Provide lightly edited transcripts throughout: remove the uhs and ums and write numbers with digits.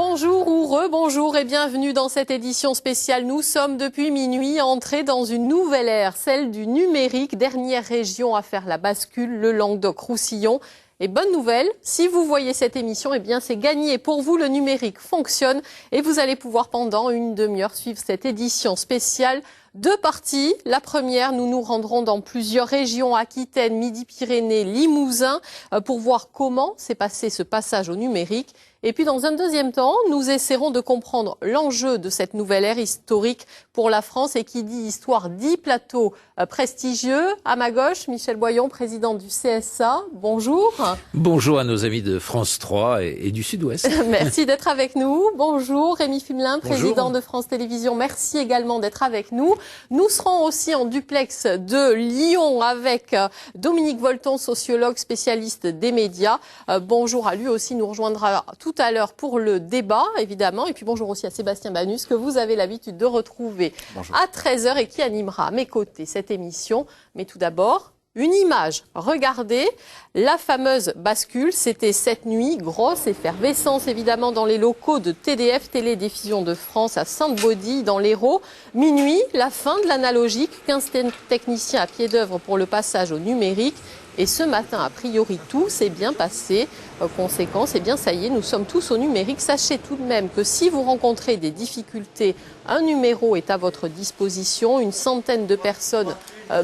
Bonjour ou rebonjour et bienvenue dans cette édition spéciale. Nous sommes depuis minuit entrés dans une nouvelle ère, celle du numérique, dernière région à faire la bascule, le Languedoc-Roussillon. Et bonne nouvelle, si vous voyez cette émission, eh bien c'est gagné pour vous, le numérique fonctionne et vous allez pouvoir pendant une demi-heure suivre cette édition spéciale. Deux parties. La première, nous nous rendrons dans plusieurs régions, Aquitaine, Midi-Pyrénées, Limousin, pour voir comment s'est passé ce passage au numérique. Et puis dans un deuxième temps, nous essaierons de comprendre l'enjeu de cette nouvelle ère historique pour la France et qui dit histoire dit plateau prestigieux. À ma gauche, Michel Boyon, président du CSA. Bonjour. Bonjour à nos amis de France 3 et du Sud-Ouest. Merci d'être avec nous. Bonjour Rémi Fumelin, président de France Télévisions. Merci également d'être avec nous. Nous serons aussi en duplex de Lyon avec Dominique Volton, sociologue spécialiste des médias. Bonjour à lui aussi, nous rejoindra tout à l'heure pour le débat, évidemment. Et puis bonjour aussi à Sébastien Banus, que vous avez l'habitude de retrouver à 13h et qui animera à mes côtés cette émission. Mais tout d'abord, une image. Regardez, la fameuse bascule, c'était cette nuit, grosse effervescence évidemment dans les locaux de TDF, Télédiffusion de France à Sainte-Baudille, dans l'Hérault. Minuit, la fin de l'analogique, 15 techniciens à pied d'œuvre pour le passage au numérique. Et ce matin, a priori, tout s'est bien passé. Conséquence, eh bien, ça y est, nous sommes tous au numérique. Sachez tout de même que si vous rencontrez des difficultés, un numéro est à votre disposition. Une centaine de personnes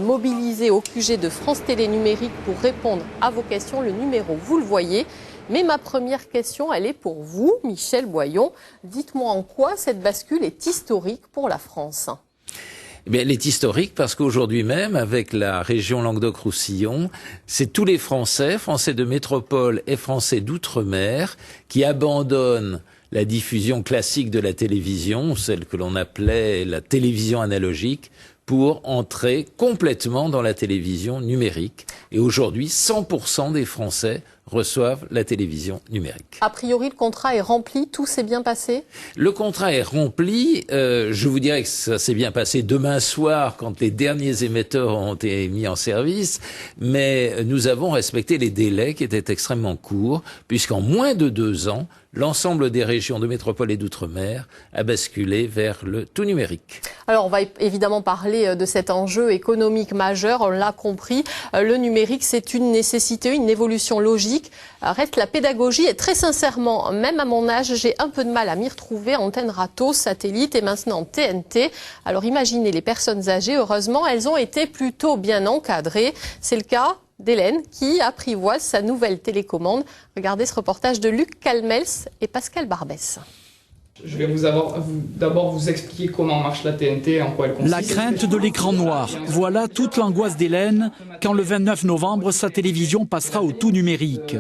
mobilisées au QG de France Télé Numérique pour répondre à vos questions. Le numéro, vous le voyez. Mais ma première question, elle est pour vous, Michel Boyon. Dites-moi en quoi cette bascule est historique pour la France. Eh bien, elle est historique parce qu'aujourd'hui même, avec la région Languedoc-Roussillon, c'est tous les Français de métropole et Français d'outre-mer, qui abandonnent la diffusion classique de la télévision, celle que l'on appelait la télévision analogique, pour entrer complètement dans la télévision numérique. Et aujourd'hui, 100% des Français reçoivent la télévision numérique. A priori, le contrat est rempli, tout s'est bien passé ? Le contrat est rempli, je vous dirais que ça s'est bien passé demain soir quand les derniers émetteurs ont été mis en service, mais nous avons respecté les délais qui étaient extrêmement courts, puisqu'en moins de 2 ans, l'ensemble des régions de métropole et d'outre-mer a basculé vers le tout numérique. Alors on va évidemment parler de cet enjeu économique majeur, on l'a compris, le numérique c'est une nécessité, une évolution logique, reste la pédagogie et très sincèrement, même à mon âge, j'ai un peu de mal à m'y retrouver, antenne râteau, satellite et maintenant TNT. Alors imaginez les personnes âgées, heureusement elles ont été plutôt bien encadrées, c'est le cas d'Hélène qui apprivoise sa nouvelle télécommande. Regardez ce reportage de Luc Calmels et Pascal Barbès. Je vais d'abord vous expliquer comment marche la TNT, en quoi elle consiste. La crainte de l'écran noir. Voilà toute l'angoisse d'Hélène quand le 29 novembre, sa télévision passera au tout numérique.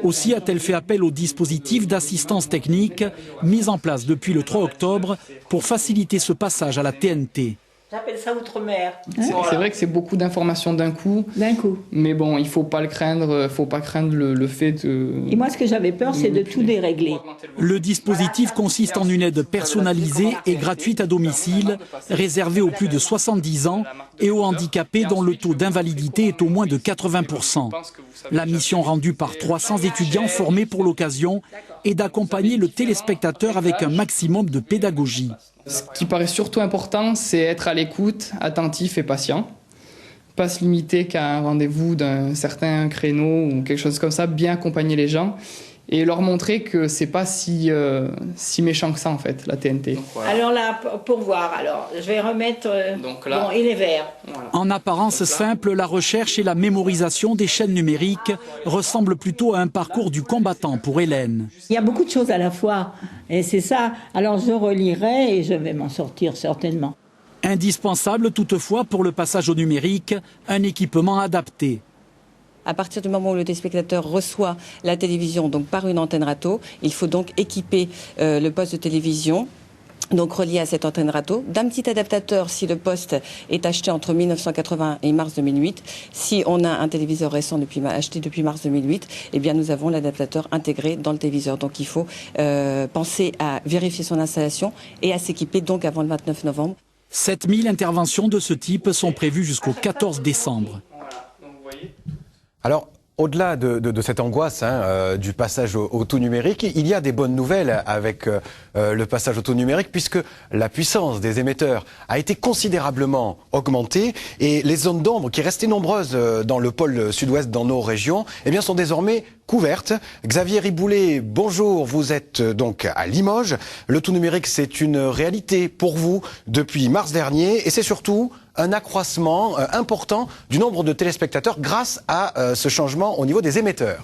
Aussi a-t-elle fait appel au dispositif d'assistance technique mis en place depuis le 3 octobre pour faciliter ce passage à la TNT. J'appelle ça outre-mer. C'est vrai que c'est beaucoup d'informations d'un coup. Mais bon, il faut pas le craindre, faut pas craindre le fait de... Et moi, ce que j'avais peur, c'est de tout dérégler. Le dispositif consiste en une aide personnalisée et gratuite à domicile, réservée aux plus de 70 ans et aux handicapés dont le taux d'invalidité est au moins de 80%. La mission rendue par 300 étudiants formés pour l'occasion est d'accompagner le téléspectateur avec un maximum de pédagogie. Ce qui paraît surtout important, c'est être à l'écoute, attentif et patient. Pas se limiter qu'à un rendez-vous d'un certain créneau ou quelque chose comme ça, bien accompagner les gens et leur montrer que c'est pas si méchant que ça en fait, la TNT. Donc, voilà. Alors là, pour voir, je vais remettre... Donc là, bon, il est vert. Voilà. En apparence simple, la recherche et la mémorisation des chaînes numériques ressemblent plutôt à un parcours du combattant pour Hélène. Il y a beaucoup de choses à la fois et c'est ça. Alors je relirai et je vais m'en sortir certainement. Indispensable toutefois pour le passage au numérique, un équipement adapté. À partir du moment où le téléspectateur reçoit la télévision donc par une antenne râteau, il faut donc équiper le poste de télévision, donc relié à cette antenne râteau, d'un petit adaptateur si le poste est acheté entre 1980 et mars 2008. Si on a un téléviseur récent acheté depuis mars 2008, eh bien nous avons l'adaptateur intégré dans le téléviseur. Donc il faut penser à vérifier son installation et à s'équiper donc avant le 29 novembre. 7000 interventions de ce type sont prévues jusqu'au 14 décembre. Alors, Au-delà de cette angoisse du passage au tout numérique, il y a des bonnes nouvelles avec le passage au tout numérique, puisque la puissance des émetteurs a été considérablement augmentée et les zones d'ombre qui restaient nombreuses dans le pôle sud-ouest dans nos régions, eh bien, sont désormais couvertes. Xavier Riboulet, bonjour, vous êtes donc à Limoges. Le tout numérique, c'est une réalité pour vous depuis mars dernier et c'est surtout un accroissement important du nombre de téléspectateurs grâce à ce changement au niveau des émetteurs.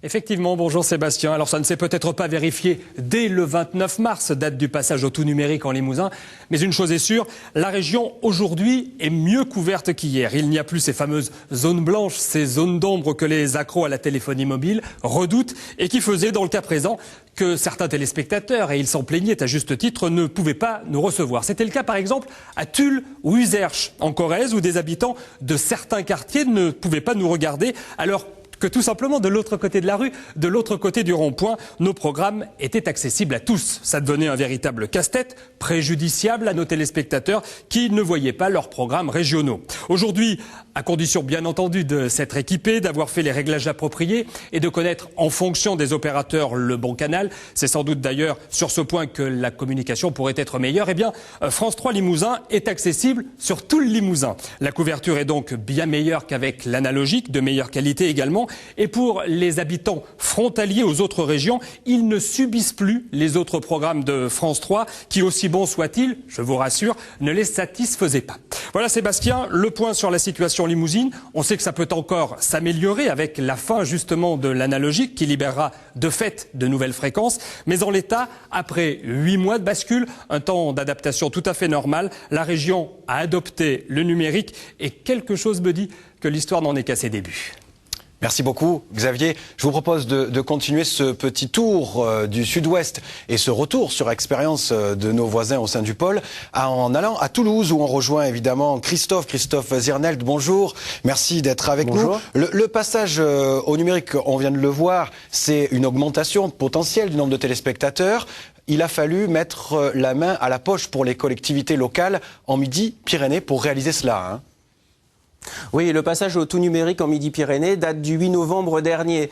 Effectivement, bonjour Sébastien. Alors ça ne s'est peut-être pas vérifié dès le 29 mars, date du passage au tout numérique en Limousin, mais une chose est sûre, la région aujourd'hui est mieux couverte qu'hier. Il n'y a plus ces fameuses zones blanches, ces zones d'ombre que les accros à la téléphonie mobile redoutent et qui faisaient dans le cas présent que certains téléspectateurs, et ils s'en plaignaient à juste titre, ne pouvaient pas nous recevoir. C'était le cas par exemple à Tulle ou Uzerche en Corrèze, où des habitants de certains quartiers ne pouvaient pas nous regarder alors que tout simplement de l'autre côté de la rue, de l'autre côté du rond-point, nos programmes étaient accessibles à tous. Ça devenait un véritable casse-tête, préjudiciable à nos téléspectateurs qui ne voyaient pas leurs programmes régionaux. Aujourd'hui, à condition bien entendu de s'être équipé, d'avoir fait les réglages appropriés et de connaître en fonction des opérateurs le bon canal, c'est sans doute d'ailleurs sur ce point que la communication pourrait être meilleure, eh bien France 3 Limousin est accessible sur tout le Limousin. La couverture est donc bien meilleure qu'avec l'analogique, de meilleure qualité également. Et pour les habitants frontaliers aux autres régions, ils ne subissent plus les autres programmes de France 3 qui, aussi bons soient-ils, je vous rassure, ne les satisfaisaient pas. Voilà Sébastien, le point sur la situation limousine. On sait que ça peut encore s'améliorer avec la fin justement de l'analogique qui libérera de fait de nouvelles fréquences. Mais en l'état, après 8 mois de bascule, un temps d'adaptation tout à fait normal, la région a adopté le numérique et quelque chose me dit que l'histoire n'en est qu'à ses débuts. Merci beaucoup Xavier. Je vous propose de continuer ce petit tour du sud-ouest et ce retour sur expérience de nos voisins au sein du pôle en allant à Toulouse où on rejoint évidemment Christophe Zirnelt. Bonjour, merci d'être avec nous. Le passage au numérique, on vient de le voir, c'est une augmentation potentielle du nombre de téléspectateurs. Il a fallu mettre la main à la poche pour les collectivités locales en Midi-Pyrénées pour réaliser cela. Oui, le passage au tout numérique en Midi-Pyrénées date du 8 novembre dernier.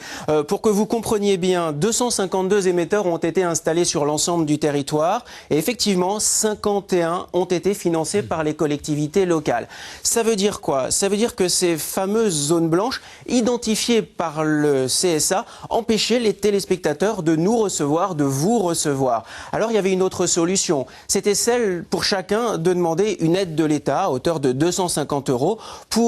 Pour que vous compreniez bien, 252 émetteurs ont été installés sur l'ensemble du territoire et effectivement, 51 ont été financés par les collectivités locales. Ça veut dire quoi? Ça veut dire que ces fameuses zones blanches, identifiées par le CSA, empêchaient les téléspectateurs de nous recevoir, de vous recevoir. Alors il y avait une autre solution. C'était celle pour chacun de demander une aide de l'État à hauteur de 250 € pour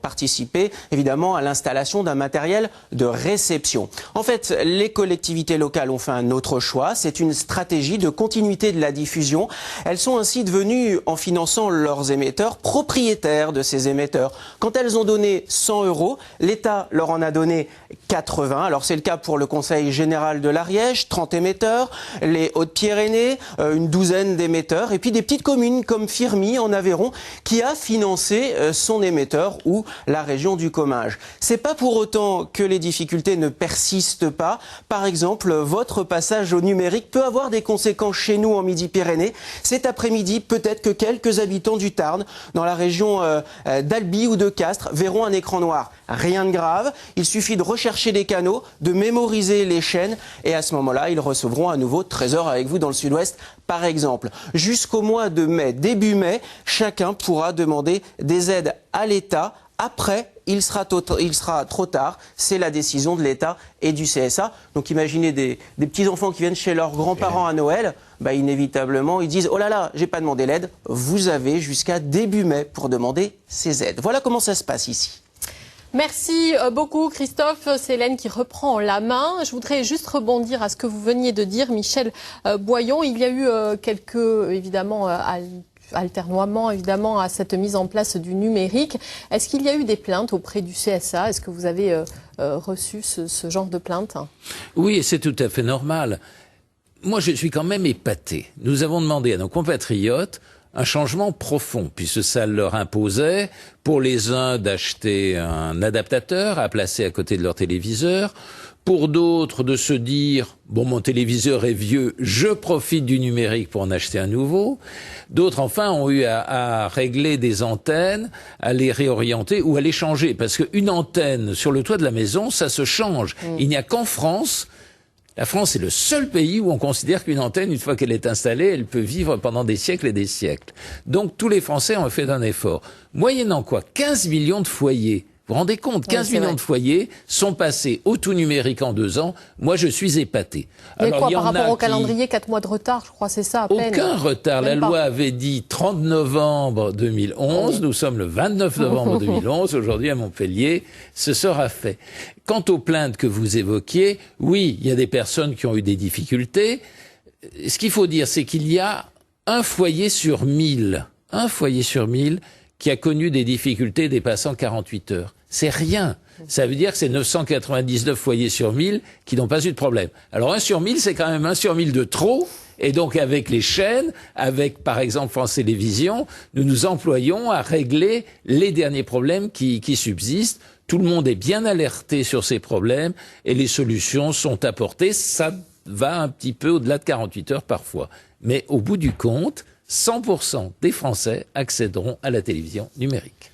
participer évidemment à l'installation d'un matériel de réception. En fait, les collectivités locales ont fait un autre choix, c'est une stratégie de continuité de la diffusion. Elles sont ainsi devenues, en finançant leurs émetteurs, propriétaires de ces émetteurs. Quand elles ont donné 100 €, l'État leur en a donné 80. Alors c'est le cas pour le Conseil général de l'Ariège, 30 émetteurs, les Hautes-Pyrénées, une douzaine d'émetteurs, et puis des petites communes comme Firmy en Aveyron qui a financé son émetteur ou la région du Comminges. C'est pas pour autant que les difficultés ne persistent pas. Par exemple, votre passage au numérique peut avoir des conséquences chez nous en Midi-Pyrénées. Cet après-midi, peut-être que quelques habitants du Tarn, dans la région d'Albi ou de Castres, verront un écran noir. Rien de grave, il suffit de rechercher des canaux, de mémoriser les chaînes et à ce moment-là, ils recevront à nouveau 13 h avec vous dans le sud-ouest, par exemple. Jusqu'au mois de mai, début mai, chacun pourra demander des aides à l'État. Après, il sera trop tard. C'est la décision de l'État et du CSA. Donc imaginez des petits-enfants qui viennent chez leurs grands-parents à Noël. Bah, inévitablement, ils disent « Oh là là, j'ai pas demandé l'aide ». Vous avez jusqu'à début mai pour demander ces aides. Voilà comment ça se passe ici. Merci beaucoup Christophe, c'est Hélène qui reprend la main. Je voudrais juste rebondir à ce que vous veniez de dire, Michel Boyon. Il y a eu quelques, évidemment, alternoiements évidemment à cette mise en place du numérique. Est-ce qu'il y a eu des plaintes auprès du CSA? Est-ce que vous avez reçu ce genre de plainte? Oui, c'est tout à fait normal. Moi, je suis quand même épaté. Nous avons demandé à nos compatriotes un changement profond, puisque ça leur imposait, pour les uns, d'acheter un adaptateur à placer à côté de leur téléviseur, Pour d'autres, de se dire « bon, mon téléviseur est vieux, je profite du numérique pour en acheter un nouveau ». D'autres, enfin, ont eu à régler des antennes, à les réorienter ou à les changer. Parce qu'une antenne sur le toit de la maison, ça se change. Il n'y a qu'en France. La France est le seul pays où on considère qu'une antenne, une fois qu'elle est installée, elle peut vivre pendant des siècles et des siècles. Donc tous les Français ont fait un effort. Moyennant quoi 15 millions de foyers. Vous vous rendez compte, 15 millions de foyers sont passés au tout numérique en 2 ans. Moi, je suis épaté. Mais alors, quoi, par rapport au calendrier, 4 mois de retard, je crois, c'est ça, à peine. Aucun retard. La loi avait dit 30 novembre 2011. Nous sommes le 29 novembre 2011. Aujourd'hui, à Montpellier, ce sera fait. Quant aux plaintes que vous évoquiez, oui, il y a des personnes qui ont eu des difficultés. Ce qu'il faut dire, c'est qu'il y a un foyer sur 1000 qui a connu des difficultés dépassant 48 heures. C'est rien. Ça veut dire que c'est 999 foyers sur 1000 qui n'ont pas eu de problème. Alors 1 sur 1000, c'est quand même 1 sur 1000 de trop. Et donc avec les chaînes, avec par exemple France Télévisions, nous nous employons à régler les derniers problèmes qui subsistent. Tout le monde est bien alerté sur ces problèmes et les solutions sont apportées. Ça va un petit peu au-delà de 48 heures parfois. Mais au bout du compte, 100% des Français accéderont à la télévision numérique.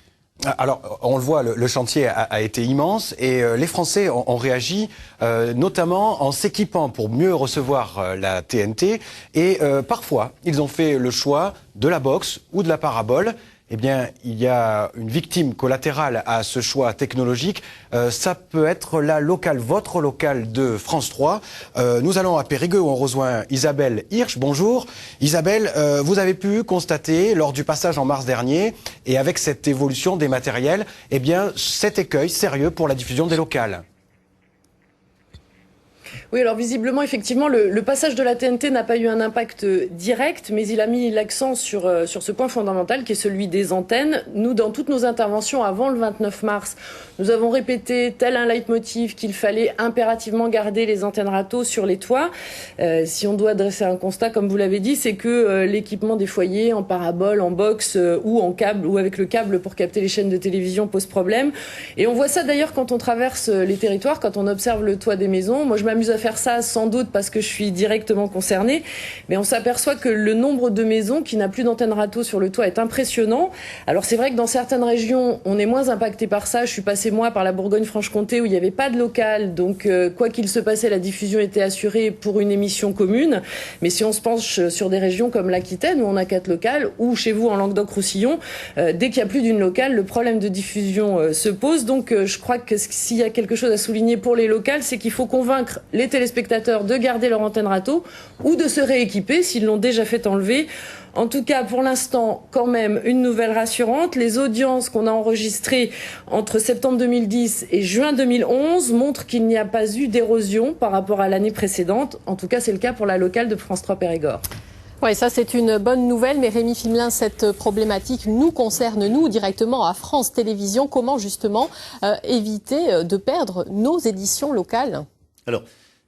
Alors, on le voit, le chantier a été immense et les Français ont réagi, notamment en s'équipant pour mieux recevoir la TNT. Et parfois, ils ont fait le choix de la box ou de la parabole. Eh bien, il y a une victime collatérale à ce choix technologique. Ça peut être la locale, votre locale de France 3. Nous allons à Périgueux où on rejoint Isabelle Hirsch. Bonjour. Isabelle, vous avez pu constater lors du passage en mars dernier et avec cette évolution des matériels, eh bien, cet écueil sérieux pour la diffusion des locales. Oui, alors visiblement, effectivement, le passage de la TNT n'a pas eu un impact direct, mais il a mis l'accent sur ce point fondamental qui est celui des antennes. Nous, dans toutes nos interventions avant le 29 mars, nous avons répété tel un leitmotiv qu'il fallait impérativement garder les antennes râteaux sur les toits. Si on doit dresser un constat, comme vous l'avez dit, c'est que l'équipement des foyers en parabole, en box ou en câble ou avec le câble pour capter les chaînes de télévision pose problème. Et on voit ça d'ailleurs quand on traverse les territoires, quand on observe le toit des maisons. Moi, je m'amuse à faire ça sans doute parce que je suis directement concernée, mais on s'aperçoit que le nombre de maisons qui n'a plus d'antenne râteau sur le toit est impressionnant. Alors c'est vrai que dans certaines régions, on est moins impacté par ça. Je suis passée moi par la Bourgogne-Franche-Comté où il n'y avait pas de local, donc quoi qu'il se passait, la diffusion était assurée pour une émission commune. Mais si on se penche sur des régions comme l'Aquitaine où on a 4 locales, ou chez vous en Languedoc-Roussillon, dès qu'il y a plus d'une locale, le problème de diffusion se pose. Donc je crois que s'il y a quelque chose à souligner pour les locales, c'est qu'il faut convaincre les téléspectateurs de garder leur antenne râteau ou de se rééquiper s'ils l'ont déjà fait enlever. En tout cas, pour l'instant, quand même, une nouvelle rassurante. Les audiences qu'on a enregistrées entre septembre 2010 et juin 2011 montrent qu'il n'y a pas eu d'érosion par rapport à l'année précédente. En tout cas, c'est le cas pour la locale de France 3 Périgord. Oui, ça c'est une bonne nouvelle, mais Rémi Fimelin, cette problématique nous concerne, nous, directement à France Télévisions. Comment justement éviter de perdre nos éditions locales ? Alors,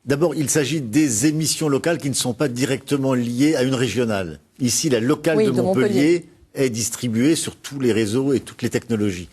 d'abord, il s'agit des émissions locales qui ne sont pas directement liées à une régionale. Ici, la locale de Montpellier est distribuée sur tous les réseaux et toutes les technologies.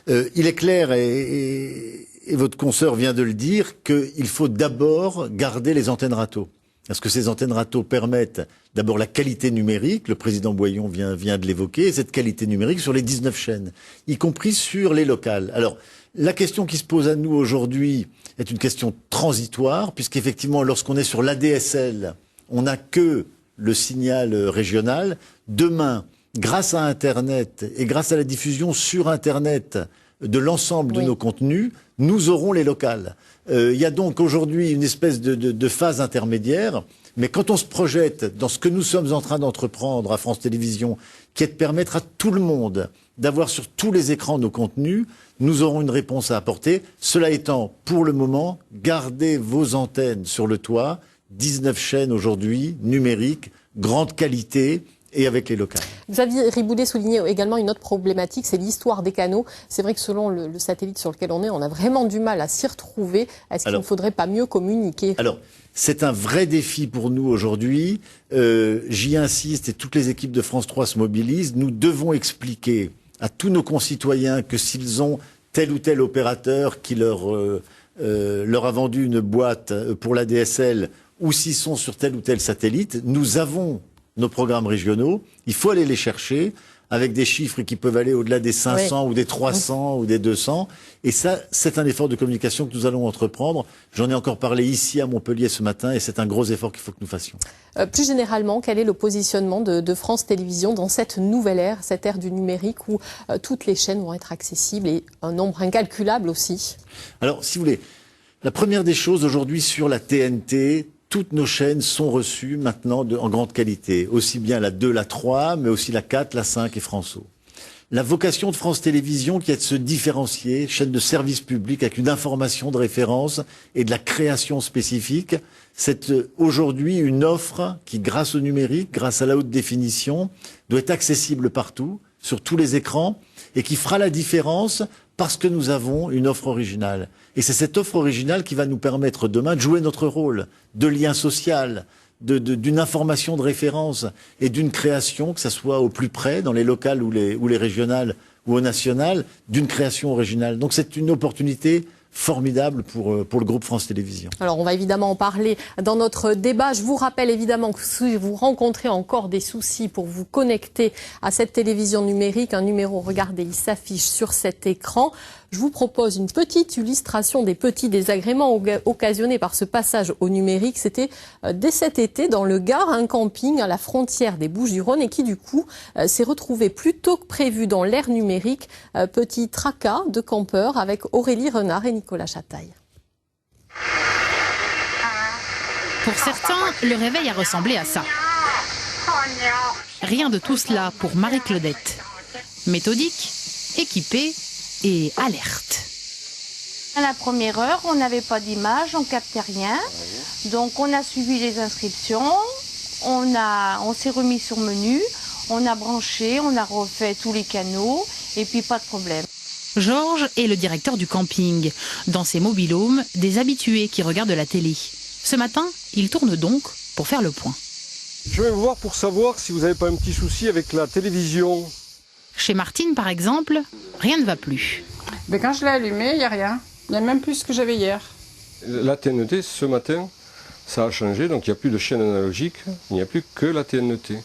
Il est clair, et votre consoeur vient de le dire, qu'il faut d'abord garder les antennes râteaux. Parce que ces antennes râteaux permettent d'abord la qualité numérique, le président Boyon vient de l'évoquer, et cette qualité numérique sur les 19 chaînes, y compris sur les locales. Alors, la question qui se pose à nous aujourd'hui est une question transitoire, puisqu'effectivement, lorsqu'on est sur l'ADSL, on n'a que le signal régional. Demain, grâce à Internet et grâce à la diffusion sur Internet de l'ensemble de nos contenus, nous aurons les locales. Il y a donc aujourd'hui une espèce de phase intermédiaire, mais quand on se projette dans ce que nous sommes en train d'entreprendre à France Télévisions, qui est de permettre à tout le monde d'avoir sur tous les écrans nos contenus, nous aurons une réponse à apporter. Cela étant, pour le moment, gardez vos antennes sur le toit, 19 chaînes aujourd'hui, numériques, grande qualité, et avec les locales. Xavier Riboudet soulignait également une autre problématique, c'est l'histoire des canaux. C'est vrai que selon le satellite sur lequel on a vraiment du mal à s'y retrouver. Est-ce qu'il ne faudrait pas mieux communiquer ? Alors, c'est un vrai défi pour nous aujourd'hui. J'y insiste et toutes les équipes de France 3 se mobilisent. Nous devons expliquer à tous nos concitoyens que s'ils ont tel ou tel opérateur qui leur leur a vendu une boîte pour la DSL ou s'ils sont sur tel ou tel satellite, nous avons nos programmes régionaux, il faut aller les chercher avec des chiffres qui peuvent aller au-delà des 500 ou des 300 ou des 200. Et ça, c'est un effort de communication que nous allons entreprendre. J'en ai encore parlé ici à Montpellier ce matin et c'est un gros effort qu'il faut que nous fassions. Plus généralement, quel est le positionnement de France Télévisions dans cette nouvelle ère, cette ère du numérique où toutes les chaînes vont être accessibles et un nombre incalculable aussi? Alors, si vous voulez, la première des choses aujourd'hui sur la TNT, toutes nos chaînes sont reçues maintenant en grande qualité, aussi bien la 2, la 3, mais aussi la 4, la 5 et François. La vocation de France Télévisions qui est de se différencier, chaîne de service public avec une information de référence et de la création spécifique, c'est aujourd'hui une offre qui, grâce au numérique, grâce à la haute définition, doit être accessible partout, sur tous les écrans, et qui fera la différence parce que nous avons une offre originale. Et c'est cette offre originale qui va nous permettre demain de jouer notre rôle de lien social, d'une information de référence et d'une création, que ce soit au plus près, dans les locales ou les régionales ou au national, d'une création originale. Donc c'est une opportunité formidable pour le groupe France Télévisions. Alors on va évidemment en parler dans notre débat. Je vous rappelle évidemment que si vous rencontrez encore des soucis pour vous connecter à cette télévision numérique, un numéro, regardez, il s'affiche sur cet écran. Je vous propose une petite illustration des petits désagréments occasionnés par ce passage au numérique. C'était dès cet été dans le Gard, un camping à la frontière des Bouches-du-Rhône et qui du coup s'est retrouvé plus tôt que prévu dans l'ère numérique. Petit tracas de campeurs avec Aurélie Renard et Nicolas Chataille. Pour certains, le réveil a ressemblé à ça. Rien de tout cela pour Marie-Claudette. Méthodique, équipée et alerte. À la première heure, on n'avait pas d'image, on captait rien. Donc on a suivi les inscriptions, on s'est remis sur menu, on a branché, on a refait tous les canaux et puis pas de problème. Georges est le directeur du camping. Dans ses mobil-homes, des habitués qui regardent la télé. Ce matin, il tourne donc pour faire le point. Je vais vous voir pour savoir si vous n'avez pas un petit souci avec la télévision. Chez Martine, par exemple, rien ne va plus. Mais quand je l'ai allumé, il n'y a rien. Il y a même plus ce que j'avais hier. La TNT, ce matin, ça a changé, donc il n'y a plus de chaîne analogique, il n'y a plus que la TNT.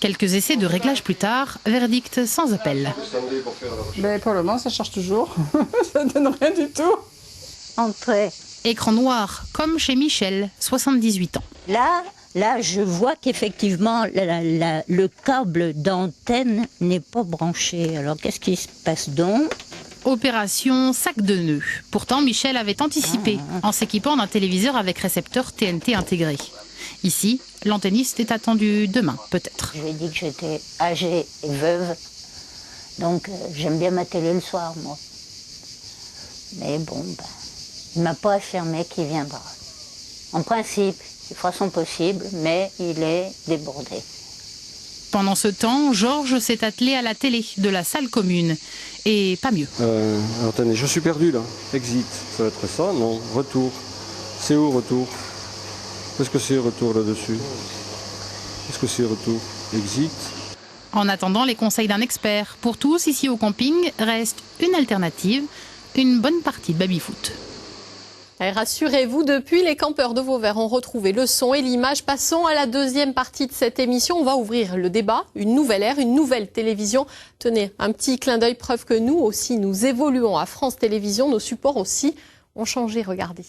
Quelques essais de réglage plus tard, verdict sans appel. Mais pour le moment, ça charge toujours. Ça ne donne rien du tout. Entrée. Écran noir, comme chez Michel, 78 ans. Là, je vois qu'effectivement, le câble d'antenne n'est pas branché. Alors, qu'est-ce qui se passe donc? Opération sac de nœuds. Pourtant, Michel avait anticipé en s'équipant d'un téléviseur avec récepteur TNT intégré. Ici, l'antenniste est attendu demain, peut-être. Je lui ai dit que j'étais âgée et veuve. Donc, j'aime bien ma télé le soir, moi. Mais bon, il ne m'a pas affirmé qu'il viendra. En principe, il fera son possible, mais il est débordé. Pendant ce temps, Georges s'est attelé à la télé de la salle commune. Et pas mieux. Alors, attendez, je suis perdu là. Exit, ça va être ça? Non, retour. C'est où retour? Qu'est-ce que c'est retour là-dessus? Qu'est-ce que c'est retour? Exit. En attendant les conseils d'un expert, pour tous ici au camping, reste une alternative, une bonne partie de baby-foot. Et rassurez-vous, depuis les campeurs de Vauvert ont retrouvé le son et l'image. Passons à la deuxième partie de cette émission. On va ouvrir le débat, une nouvelle ère, une nouvelle télévision. Tenez, un petit clin d'œil, preuve que nous aussi, nous évoluons à France Télévisions. Nos supports aussi ont changé, regardez.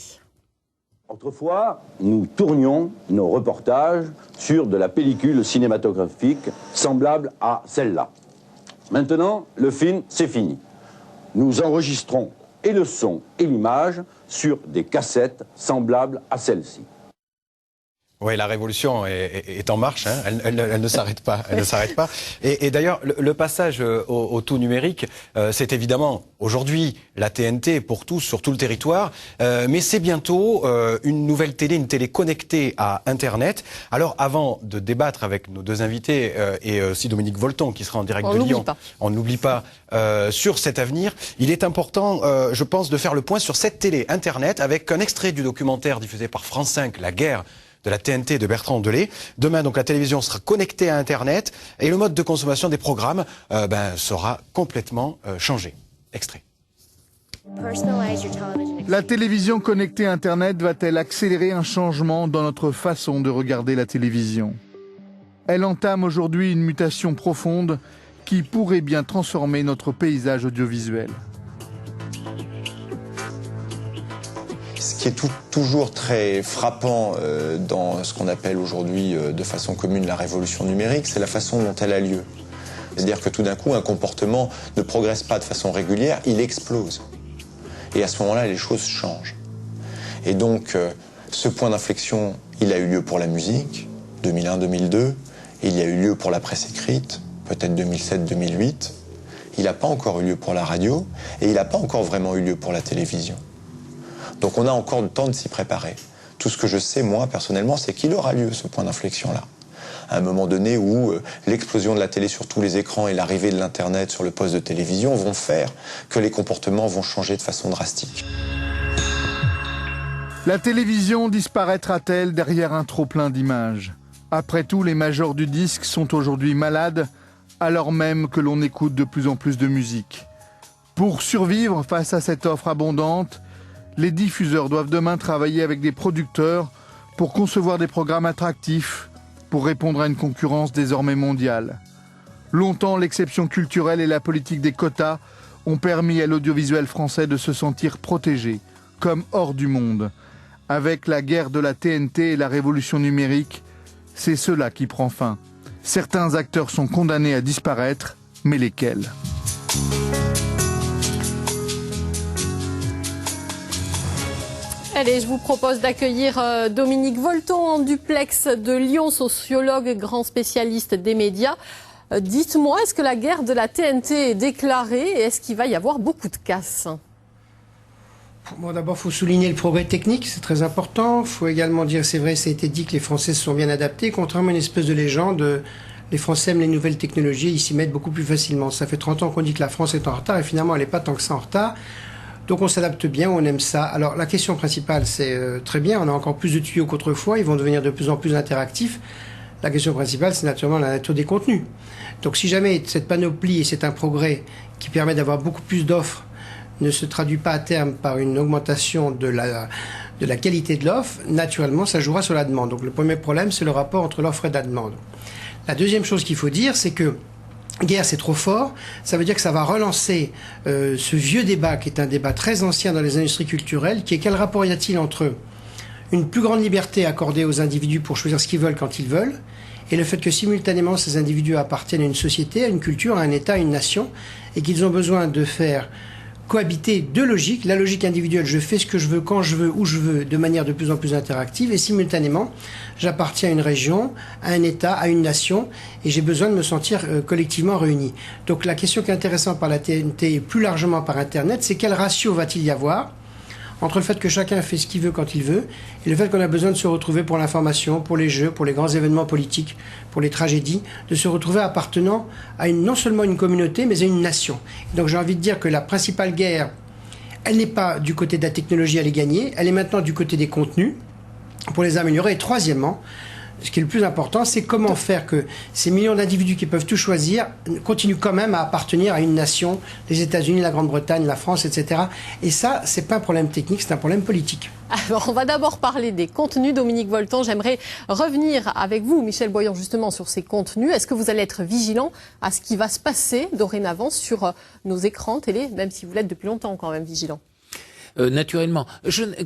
Autrefois, nous tournions nos reportages sur de la pellicule cinématographique semblable à celle-là. Maintenant, le film, c'est fini. Nous enregistrons et le son et l'image sur des cassettes semblables à celle-ci. Oui, la révolution est en marche, hein. Elle ne s'arrête pas. Elle ne s'arrête pas. Et d'ailleurs, le passage au tout numérique, c'est évidemment aujourd'hui la TNT pour tous sur tout le territoire, mais c'est bientôt une nouvelle télé, une télé connectée à Internet. Alors, avant de débattre avec nos deux invités et aussi Dominique Volton qui sera en direct de Lyon, on n'oublie pas sur cet avenir, il est important, je pense, de faire le point sur cette télé Internet avec un extrait du documentaire diffusé par France 5, La guerre de la TNT de Bertrand Delay. Demain, donc, la télévision sera connectée à Internet et le mode de consommation des programmes sera complètement changé. Extrait. La télévision connectée Internet va-t-elle accélérer un changement dans notre façon de regarder la télévision? Elle entame aujourd'hui une mutation profonde qui pourrait bien transformer notre paysage audiovisuel. Ce qui est toujours très frappant dans ce qu'on appelle aujourd'hui de façon commune la révolution numérique, c'est la façon dont elle a lieu. C'est-à-dire que tout d'un coup, un comportement ne progresse pas de façon régulière, il explose. Et à ce moment-là, les choses changent. Et donc, ce point d'inflexion, il a eu lieu pour la musique, 2001-2002, il y a eu lieu pour la presse écrite, peut-être 2007-2008. Il n'a pas encore eu lieu pour la radio, et il n'a pas encore vraiment eu lieu pour la télévision. Donc on a encore le temps de s'y préparer. Tout ce que je sais, moi, personnellement, c'est qu'il aura lieu, ce point d'inflexion-là. À un moment donné où l'explosion de la télé sur tous les écrans et l'arrivée de l'Internet sur le poste de télévision vont faire que les comportements vont changer de façon drastique. La télévision disparaîtra-t-elle derrière un trop-plein d'images? Après tout, les majors du disque sont aujourd'hui malades, alors même que l'on écoute de plus en plus de musique. Pour survivre face à cette offre abondante, les diffuseurs doivent demain travailler avec des producteurs pour concevoir des programmes attractifs, pour répondre à une concurrence désormais mondiale. Longtemps, l'exception culturelle et la politique des quotas ont permis à l'audiovisuel français de se sentir protégé, comme hors du monde. Avec la guerre de la TNT et la révolution numérique, c'est cela qui prend fin. Certains acteurs sont condamnés à disparaître, mais lesquels ? Allez, je vous propose d'accueillir Dominique Volton en duplex de Lyon, sociologue, grand spécialiste des médias. Dites-moi, est-ce que la guerre de la TNT est déclarée et est-ce qu'il va y avoir beaucoup de casse? Bon, d'abord, il faut souligner le progrès technique, c'est très important. Il faut également dire, c'est vrai, ça a été dit que les Français se sont bien adaptés, contrairement à une espèce de légende. Les Français aiment les nouvelles technologies, ils s'y mettent beaucoup plus facilement. Ça fait 30 ans qu'on dit que la France est en retard et finalement, elle n'est pas tant que ça en retard. Donc on s'adapte bien, on aime ça. Alors la question principale, c'est très bien, on a encore plus de tuyaux qu'autrefois, ils vont devenir de plus en plus interactifs. La question principale, c'est naturellement la nature des contenus. Donc si jamais cette panoplie, et c'est un progrès qui permet d'avoir beaucoup plus d'offres, ne se traduit pas à terme par une augmentation de la qualité de l'offre, naturellement, ça jouera sur la demande. Donc le premier problème, c'est le rapport entre l'offre et la demande. La deuxième chose qu'il faut dire, c'est que guerre, c'est trop fort. Ça veut dire que ça va relancer ce vieux débat, qui est un débat très ancien dans les industries culturelles, qui est quel rapport y a-t-il entre une plus grande liberté accordée aux individus pour choisir ce qu'ils veulent quand ils veulent, et le fait que simultanément ces individus appartiennent à une société, à une culture, à un État, à une nation, et qu'ils ont besoin de faire cohabiter deux logiques. La logique individuelle, je fais ce que je veux, quand je veux, où je veux, de manière de plus en plus interactive, et simultanément, j'appartiens à une région, à un État, à une nation, et j'ai besoin de me sentir collectivement réunis. Donc la question qui est intéressante par la TNT et plus largement par Internet, c'est quel ratio va-t-il y avoir entre le fait que chacun fait ce qu'il veut quand il veut, et le fait qu'on a besoin de se retrouver pour l'information, pour les jeux, pour les grands événements politiques, pour les tragédies, de se retrouver appartenant à non seulement une communauté, mais à une nation. Donc j'ai envie de dire que la principale guerre, elle n'est pas du côté de la technologie à les gagner, elle est maintenant du côté des contenus, pour les améliorer. Et troisièmement, ce qui est le plus important, c'est comment faire que ces millions d'individus qui peuvent tout choisir continuent quand même à appartenir à une nation, les États-Unis, la Grande-Bretagne, la France, etc. Et ça, c'est pas un problème technique, c'est un problème politique. Alors, on va d'abord parler des contenus. Dominique Volton, j'aimerais revenir avec vous, Michel Boyon, justement sur ces contenus. Est-ce que vous allez être vigilant à ce qui va se passer dorénavant sur nos écrans télé, même si vous l'êtes depuis longtemps quand même vigilant? Naturellement.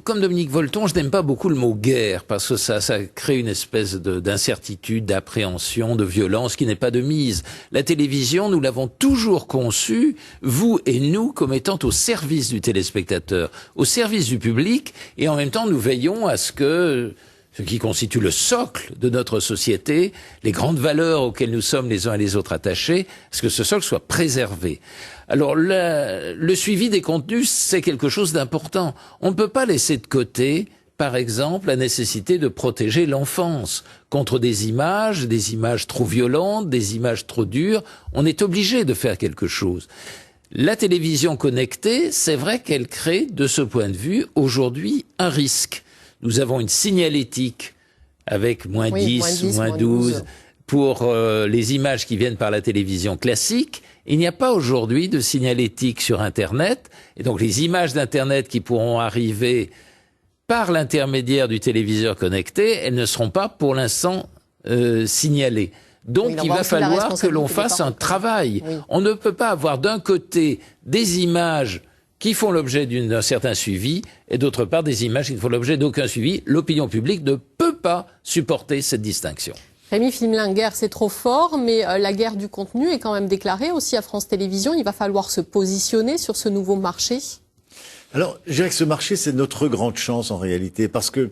Comme Dominique Volton, je n'aime pas beaucoup le mot guerre parce que ça crée une espèce d'incertitude, d'appréhension, de violence qui n'est pas de mise. La télévision, nous l'avons toujours conçue, vous et nous, comme étant au service du téléspectateur, au service du public, et en même temps, nous veillons à ce que ce qui constitue le socle de notre société, les grandes valeurs auxquelles nous sommes les uns et les autres attachés, à ce que ce socle soit préservé. Alors le suivi des contenus, c'est quelque chose d'important. On ne peut pas laisser de côté, par exemple, la nécessité de protéger l'enfance contre des images trop violentes, des images trop dures. On est obligé de faire quelque chose. La télévision connectée, c'est vrai qu'elle crée, de ce point de vue, aujourd'hui, un risque. Nous avons une signalétique avec -10, -12 pour les images qui viennent par la télévision classique. Il n'y a pas aujourd'hui de signalétique sur Internet, et donc les images d'Internet qui pourront arriver par l'intermédiaire du téléviseur connecté, elles ne seront pas pour l'instant signalées. Donc il va falloir que l'on fasse un travail. Oui. On ne peut pas avoir d'un côté des images qui font l'objet d'un certain suivi et d'autre part des images qui ne font l'objet d'aucun suivi. L'opinion publique ne peut pas supporter cette distinction. Rémi Flimelin, guerre c'est trop fort, mais la guerre du contenu est quand même déclarée aussi à France Télévisions. Il va falloir se positionner sur ce nouveau marché. Alors, je dirais que ce marché, c'est notre grande chance en réalité, parce que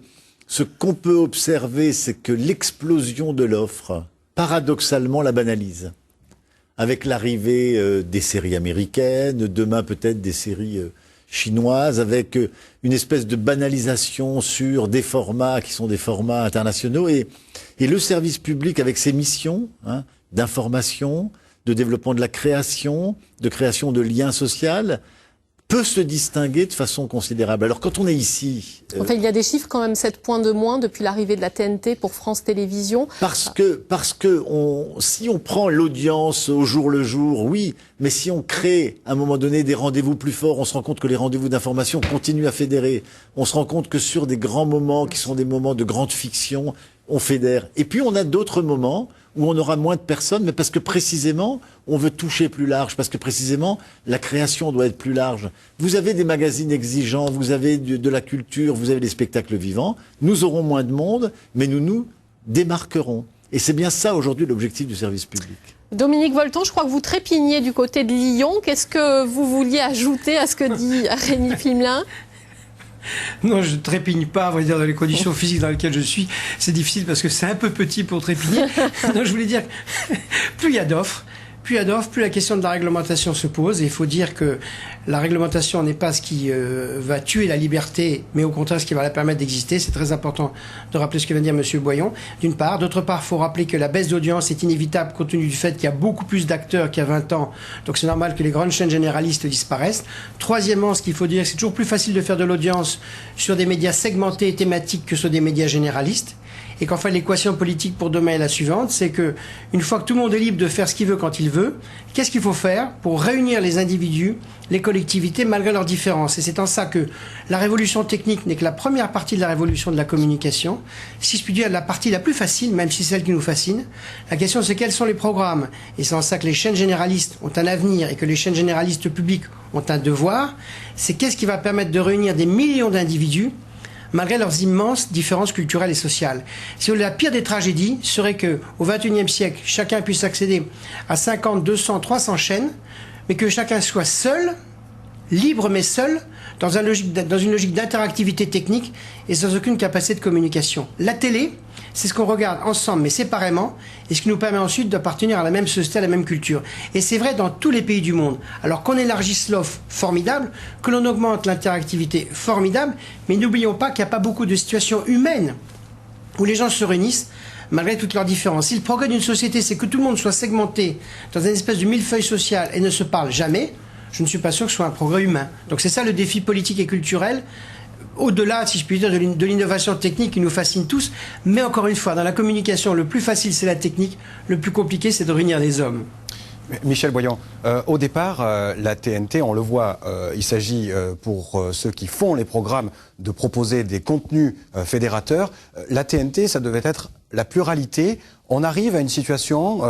ce qu'on peut observer, c'est que l'explosion de l'offre, paradoxalement, la banalise. Avec l'arrivée des séries américaines, demain peut-être des séries chinoises, avec une espèce de banalisation sur des formats qui sont des formats internationaux, et le service public avec ses missions d'information, de développement de la création, de création de liens sociaux, peut se distinguer de façon considérable. Alors quand on est ici... Enfin, il y a des chiffres quand même, 7 points de moins depuis l'arrivée de la TNT pour France Télévisions. Parce que si on prend l'audience au jour le jour, oui, mais si on crée à un moment donné des rendez-vous plus forts, on se rend compte que les rendez-vous d'information continuent à fédérer. On se rend compte que sur des grands moments qui sont des moments de grande fiction, on fédère. Et puis on a d'autres moments où on aura moins de personnes, mais parce que précisément, on veut toucher plus large, parce que précisément, la création doit être plus large. Vous avez des magazines exigeants, vous avez de la culture, vous avez des spectacles vivants, nous aurons moins de monde, mais nous nous démarquerons. Et c'est bien ça aujourd'hui l'objectif du service public. Dominique Volton, je crois que vous trépigniez du côté de Lyon. Qu'est-ce que vous vouliez ajouter à ce que dit Rémi Flimelin ? Non, je ne trépigne pas, à vrai dire, dans les conditions physiques dans lesquelles je suis. C'est difficile parce que c'est un peu petit pour trépigner. Non, je voulais dire, plus il y a d'offres, plus la question de la réglementation se pose. Et il faut dire que la réglementation n'est pas ce qui va tuer la liberté, mais au contraire ce qui va la permettre d'exister. C'est très important de rappeler ce que vient de dire M. Boyon, d'une part. D'autre part, il faut rappeler que la baisse d'audience est inévitable compte tenu du fait qu'il y a beaucoup plus d'acteurs qu'il y a 20 ans. Donc c'est normal que les grandes chaînes généralistes disparaissent. Troisièmement, ce qu'il faut dire, c'est toujours plus facile de faire de l'audience sur des médias segmentés et thématiques que sur des médias généralistes. Et qu'enfin l'équation politique pour demain est la suivante, c'est que une fois que tout le monde est libre de faire ce qu'il veut quand il veut, qu'est-ce qu'il faut faire pour réunir les individus, les collectivités malgré leurs différences? Et c'est en ça que la révolution technique n'est que la première partie de la révolution de la communication. Si je puis dire la partie la plus facile, même si c'est celle qui nous fascine, la question c'est quels sont les programmes. Et c'est en ça que les chaînes généralistes ont un avenir et que les chaînes généralistes publiques ont un devoir. C'est qu'est-ce qui va permettre de réunir des millions d'individus malgré leurs immenses différences culturelles et sociales. Si la pire des tragédies serait que, au XXIe siècle, chacun puisse accéder à 50, 200, 300 chaînes, mais que chacun soit seul, libre mais seul, dans une logique d'interactivité technique et sans aucune capacité de communication. La télé, c'est ce qu'on regarde ensemble mais séparément et ce qui nous permet ensuite d'appartenir à la même société, à la même culture. Et c'est vrai dans tous les pays du monde. Alors qu'on élargisse l'offre, formidable, que l'on augmente l'interactivité, formidable, mais n'oublions pas qu'il n'y a pas beaucoup de situations humaines où les gens se réunissent malgré toutes leurs différences. Si le progrès d'une société, c'est que tout le monde soit segmenté dans une espèce de millefeuille social et ne se parle jamais, je ne suis pas sûr que ce soit un progrès humain. Donc c'est ça le défi politique et culturel, au-delà, si je puis dire, de l'innovation technique qui nous fascine tous. Mais encore une fois, dans la communication, le plus facile c'est la technique, le plus compliqué c'est de réunir les hommes. Michel Boyan, au départ, la TNT, on le voit, il s'agit pour ceux qui font les programmes de proposer des contenus fédérateurs. La TNT, ça devait être la pluralité. On arrive à une situation,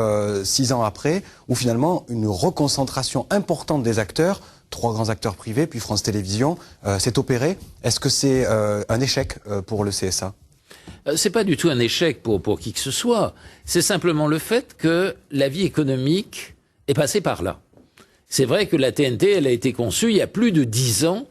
6 ans après, où finalement une reconcentration importante des acteurs, 3 grands acteurs privés, puis France Télévisions, s'est opérée. Est-ce que c'est un échec pour le CSA ? C'est pas du tout un échec pour qui que ce soit. C'est simplement le fait que la vie économique est passée par là. C'est vrai que la TNT, elle a été conçue il y a plus de 10 ans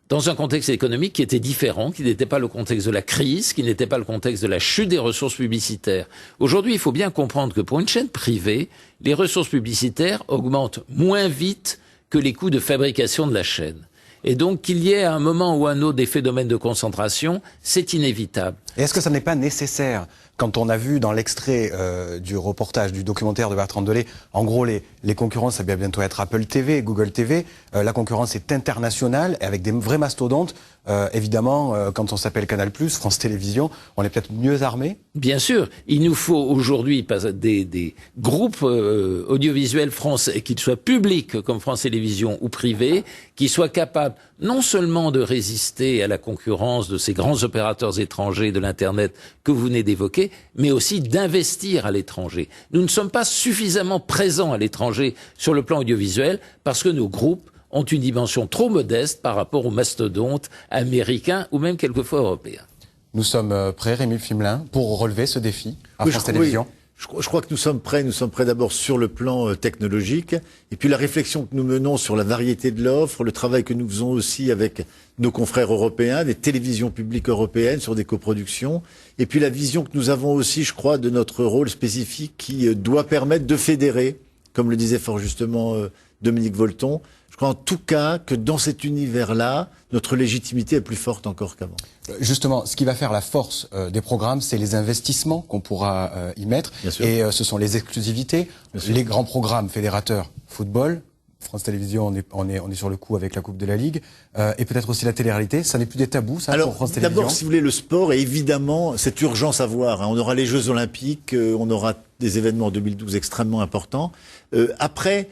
dans un contexte économique qui était différent, qui n'était pas le contexte de la crise, qui n'était pas le contexte de la chute des ressources publicitaires. Aujourd'hui, il faut bien comprendre que pour une chaîne privée, les ressources publicitaires augmentent moins vite que les coûts de fabrication de la chaîne. Et donc, qu'il y ait à un moment ou à un autre des phénomènes de concentration, c'est inévitable. Et est-ce que ça n'est pas nécessaire? Quand on a vu dans l'extrait du reportage, du documentaire de Bertrand Delay, en gros, les concurrents, ça va bientôt être Apple TV, Google TV. La concurrence est internationale, avec des vrais mastodontes. Évidemment, quand on s'appelle Canal+, France Télévisions, on est peut-être mieux armés. Bien sûr, il nous faut aujourd'hui des groupes audiovisuels français, qu'ils soient publics comme France Télévisions ou privés, qui soient capables non seulement de résister à la concurrence de ces grands opérateurs étrangers de l'Internet que vous venez d'évoquer, mais aussi d'investir à l'étranger. Nous ne sommes pas suffisamment présents à l'étranger sur le plan audiovisuel parce que nos groupes ont une dimension trop modeste par rapport aux mastodontes américains ou même quelquefois européens. Nous sommes prêts, Rémi Fimelin, pour relever ce défi à France Télévisions. Je crois que nous sommes prêts d'abord sur le plan technologique, et puis la réflexion que nous menons sur la variété de l'offre, le travail que nous faisons aussi avec nos confrères européens, des télévisions publiques européennes sur des coproductions, et puis la vision que nous avons aussi, je crois, de notre rôle spécifique qui doit permettre de fédérer, comme le disait fort justement Dominique Volton. Je crois en tout cas que dans cet univers-là, notre légitimité est plus forte encore qu'avant. Justement, ce qui va faire la force des programmes, c'est les investissements qu'on pourra y mettre. Et ce sont les exclusivités, les grands programmes fédérateurs, football, France Télévisions, on est sur le coup avec la Coupe de la Ligue, et peut-être aussi la télé-réalité. Ça n'est plus des tabous, ça, pour France Télévisions. D'abord, si vous voulez, le sport est évidemment cette urgence à voir. On aura les Jeux Olympiques, on aura des événements en 2012 extrêmement importants. Après,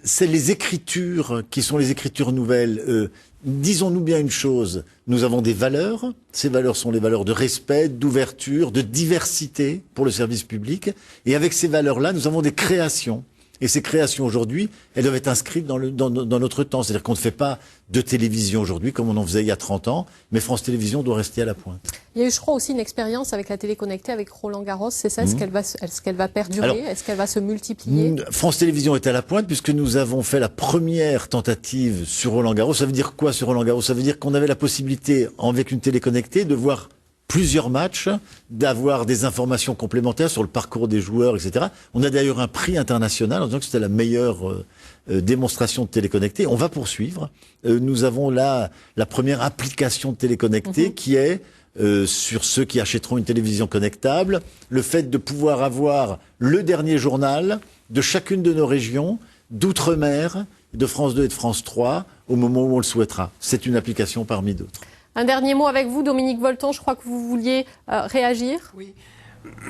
c'est les écritures qui sont les écritures nouvelles. Disons-nous bien une chose, nous avons des valeurs, ces valeurs sont les valeurs de respect, d'ouverture, de diversité pour le service public, et avec ces valeurs-là, nous avons des créations. Et ces créations aujourd'hui, elles doivent être inscrites dans notre temps. C'est-à-dire qu'on ne fait pas de télévision aujourd'hui comme on en faisait il y a 30 ans, mais France Télévisions doit rester à la pointe. Il y a eu, je crois, aussi une expérience avec la télé connectée avec Roland Garros. C'est ça, est-ce qu'elle va perdurer? Est-ce qu'elle va se multiplier? France Télévisions est à la pointe puisque nous avons fait la première tentative sur Roland Garros. Ça veut dire quoi sur Roland Garros? Ça veut dire qu'on avait la possibilité, avec une télé connectée, de voir plusieurs matchs, d'avoir des informations complémentaires sur le parcours des joueurs, etc. On a d'ailleurs un prix international en disant que c'était la meilleure démonstration de téléconnecté. On va poursuivre. Nous avons là la première application de téléconnecté qui est, sur ceux qui achèteront une télévision connectable, le fait de pouvoir avoir le dernier journal de chacune de nos régions, d'outre-mer, de France 2 et de France 3, au moment où on le souhaitera. C'est une application parmi d'autres. Un dernier mot avec vous, Dominique Volton, je crois que vous vouliez réagir. Oui,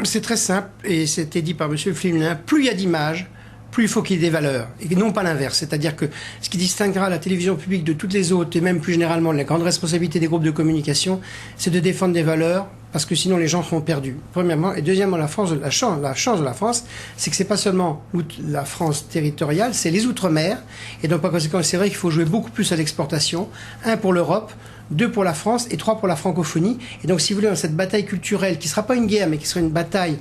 c'est très simple, et c'était dit par M. Fimelin, plus il y a d'images, plus il faut qu'il y ait des valeurs, et non pas l'inverse. C'est-à-dire que ce qui distinguera la télévision publique de toutes les autres, et même plus généralement la grande responsabilité des groupes de communication, c'est de défendre des valeurs, parce que sinon les gens seront perdus, premièrement. Et deuxièmement, la chance de la France, c'est que c'est pas seulement la France territoriale, c'est les Outre-mer, et donc par conséquent, c'est vrai qu'il faut jouer beaucoup plus à l'exportation, 1 pour l'Europe, 2 pour la France et 3 pour la francophonie. Et donc, si vous voulez, dans cette bataille culturelle, qui ne sera pas une guerre, mais qui sera une bataille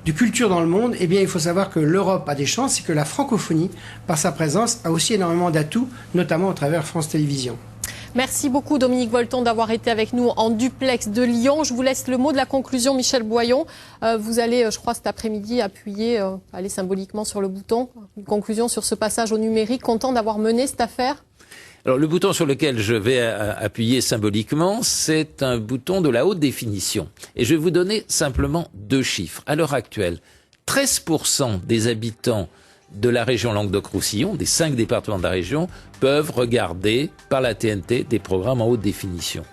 de culture dans le monde, eh bien, il faut savoir que l'Europe a des chances et que la francophonie, par sa présence, a aussi énormément d'atouts, notamment à travers France Télévisions. Merci beaucoup, Dominique Volton, d'avoir été avec nous en duplex de Lyon. Je vous laisse le mot de la conclusion, Michel Boyon. Vous allez, je crois, cet après-midi, appuyer, aller symboliquement sur le bouton. Une conclusion sur ce passage au numérique. Content d'avoir mené cette affaire? Alors le bouton sur lequel je vais appuyer symboliquement, c'est un bouton de la haute définition. Et je vais vous donner simplement 2 chiffres. À l'heure actuelle, 13% des habitants de la région Languedoc-Roussillon, des 5 départements de la région, peuvent regarder par la TNT des programmes en haute définition.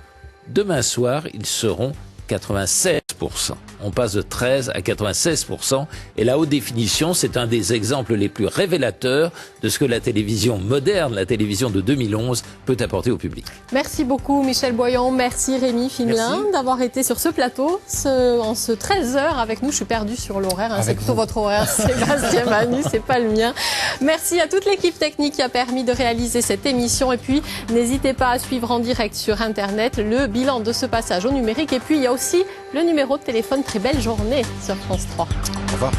Demain soir, ils seront 96%. On passe de 13 à 96%. Et la haute définition, c'est un des exemples les plus révélateurs de ce que la télévision moderne, la télévision de 2011, peut apporter au public. Merci beaucoup, Michel Boyon. Merci, Rémi Fimelin, d'avoir été sur ce plateau en ce 13h avec nous. Je suis perdue sur l'horaire. C'est plutôt votre horaire, Sébastien Manu, c'est pas le mien. Merci à toute l'équipe technique qui a permis de réaliser cette émission. Et puis, n'hésitez pas à suivre en direct sur Internet le bilan de ce passage au numérique. Et puis, il y a aussi le numéro de téléphone. Très belle journée sur France 3. Au revoir.